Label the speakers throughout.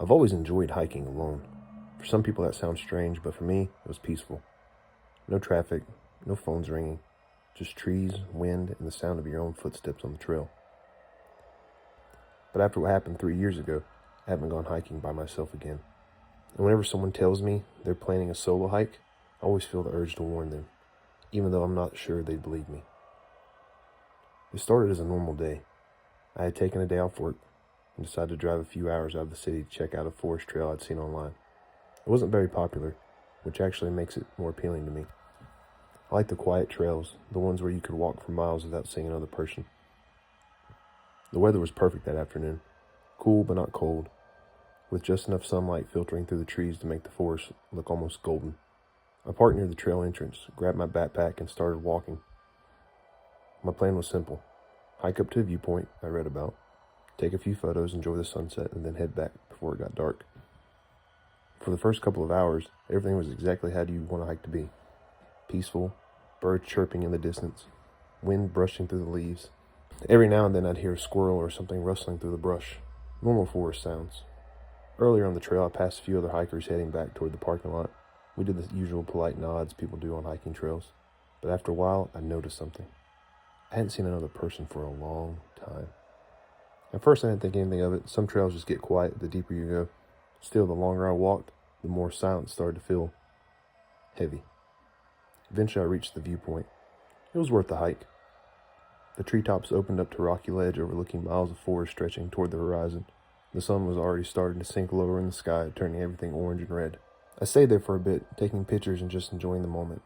Speaker 1: I've always enjoyed hiking alone. For some people that sounds strange, but for me, it was peaceful. No traffic, no phones ringing, just trees, wind, and the sound of your own footsteps on the trail. But after what happened 3 years ago, I haven't gone hiking by myself again. And whenever someone tells me they're planning a solo hike, I always feel the urge to warn them, even though I'm not sure they'd believe me. It started as a normal day. I had taken a day off work and decided to drive a few hours out of the city to check out a forest trail I'd seen online. It wasn't very popular, which actually makes it more appealing to me. I like the quiet trails, the ones where you could walk for miles without seeing another person. The weather was perfect that afternoon, cool but not cold, with just enough sunlight filtering through the trees to make the forest look almost golden. I parked near the trail entrance, grabbed my backpack, and started walking. My plan was simple: hike up to a viewpoint I read about, take a few photos, enjoy the sunset, and then head back before it got dark. For the first couple of hours, everything was exactly how you want a hike to be. Peaceful, birds chirping in the distance, wind brushing through the leaves. Every now and then I'd hear a squirrel or something rustling through the brush. Normal forest sounds. Earlier on the trail, I passed a few other hikers heading back toward the parking lot. We did the usual polite nods people do on hiking trails. But after a while, I noticed something. I hadn't seen another person for a long time. At first, I didn't think anything of it. Some trails just get quiet the deeper you go. Still, the longer I walked, the more silence started to feel heavy. Eventually, I reached the viewpoint. It was worth the hike. The treetops opened up to a rocky ledge overlooking miles of forest stretching toward the horizon. The sun was already starting to sink lower in the sky, turning everything orange and red. I stayed there for a bit, taking pictures and just enjoying the moment.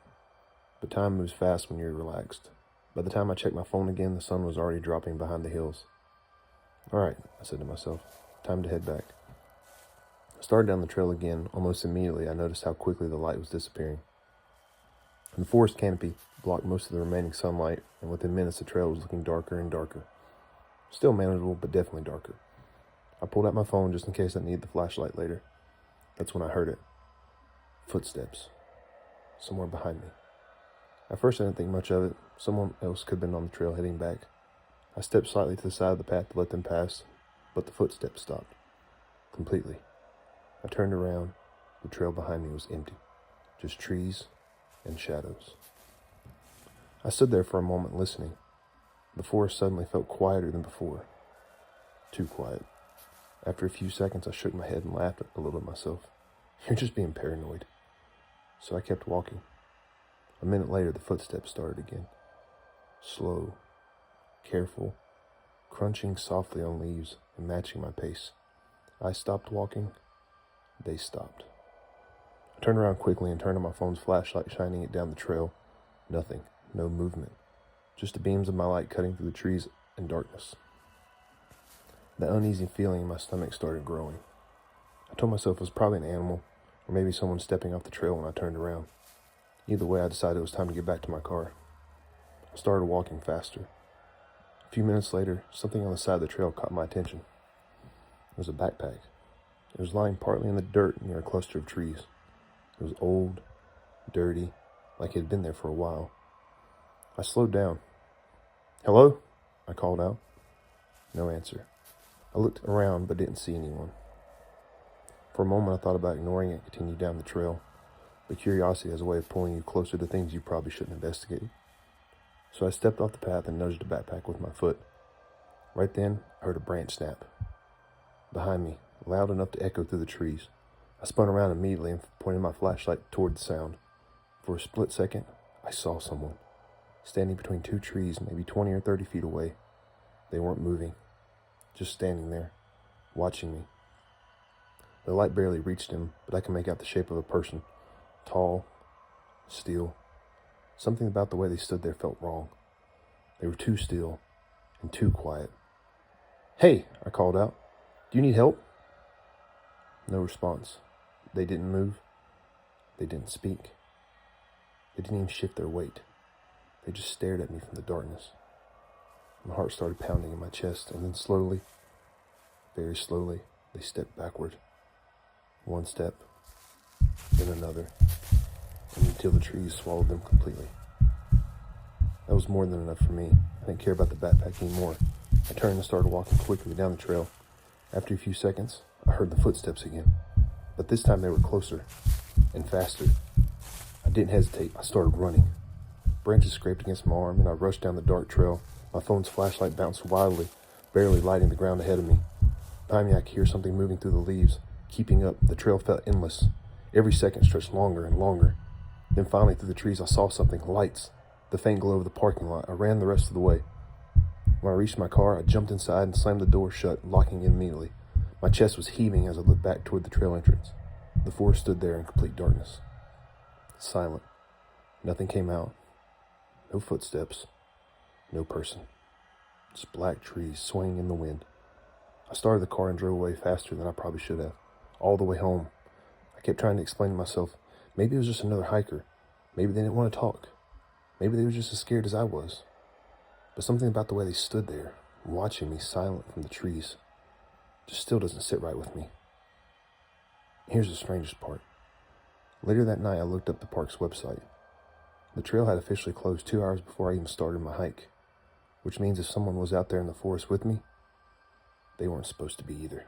Speaker 1: But time moves fast when you're relaxed. By the time I checked my phone again, the sun was already dropping behind the hills. All right, I said to myself, time to head back. I started down the trail again. Almost immediately, I noticed how quickly the light was disappearing. The forest canopy blocked most of the remaining sunlight, and within minutes the trail was looking darker and darker. Still manageable, but definitely darker. I pulled out my phone just in case I needed the flashlight later. That's when I heard it. Footsteps. Somewhere behind me. At first I didn't think much of it. Someone else could have been on the trail heading back. I stepped slightly to the side of the path to let them pass, but the footsteps stopped. Completely. I turned around. The trail behind me was empty. Just trees and shadows. I stood there for a moment listening. The forest suddenly felt quieter than before. Too quiet. After a few seconds, I shook my head and laughed a little at myself. You're just being paranoid. So I kept walking. A minute later, the footsteps started again. Slow, careful, crunching softly on leaves and matching my pace. I stopped walking. They stopped. I turned around quickly and turned on my phone's flashlight, shining it down the trail. Nothing. No movement. Just the beams of my light cutting through the trees and darkness. The uneasy feeling in my stomach started growing. I told myself it was probably an animal, or maybe someone stepping off the trail when I turned around. Either way, I decided it was time to get back to my car. I started walking faster. A few minutes later, something on the side of the trail caught my attention. It was a backpack. It was lying partly in the dirt near a cluster of trees. It was old, dirty, like it had been there for a while. I slowed down. "Hello?" I called out. No answer. I looked around but didn't see anyone. For a moment I thought about ignoring it and continued down the trail, but curiosity has a way of pulling you closer to things you probably shouldn't investigate. So I stepped off the path and nudged the backpack with my foot. Right then, I heard a branch snap. Behind me, loud enough to echo through the trees. I spun around immediately and pointed my flashlight toward the sound. For a split second, I saw someone, standing between two trees, maybe 20 or 30 feet away. They weren't moving, just standing there, watching me. The light barely reached him, but I could make out the shape of a person. Tall, still. Something about the way they stood there felt wrong. They were too still and too quiet. "Hey," I called out. "Do you need help?" No response. They didn't move. They didn't speak. They didn't even shift their weight. They just stared at me from the darkness. My heart started pounding in my chest, and then slowly, very slowly, they stepped backward. One step, then another, and until the trees swallowed them completely. That was more than enough for me. I didn't care about the backpack anymore. I turned and started walking quickly down the trail. After a few seconds, I I heard the footsteps again, but this time they were closer and faster. I didn't hesitate. I started running. Branches scraped against my arm, and I rushed down the dark trail. My phone's flashlight bounced wildly, barely lighting the ground ahead of me. Behind me, I could hear something moving through the leaves. Keeping up, the trail felt endless. Every second stretched longer and longer. Then finally, through the trees, I saw something. Lights. The faint glow of the parking lot. I ran the rest of the way. When I reached my car, I jumped inside and slammed the door shut, locking it immediately. My chest was heaving as I looked back toward the trail entrance. The forest stood there in complete darkness. Silent. Nothing came out. No footsteps. No person. Just black trees swaying in the wind. I started the car and drove away faster than I probably should have. All the way home. I kept trying to explain to myself, maybe it was just another hiker. Maybe they didn't want to talk. Maybe they were just as scared as I was. But something about the way they stood there, watching me silent from the trees, just still doesn't sit right with me. Here's the strangest part. Later that night, I looked up the park's website. The trail had officially closed 2 hours before I even started my hike, which means if someone was out there in the forest with me, they weren't supposed to be either.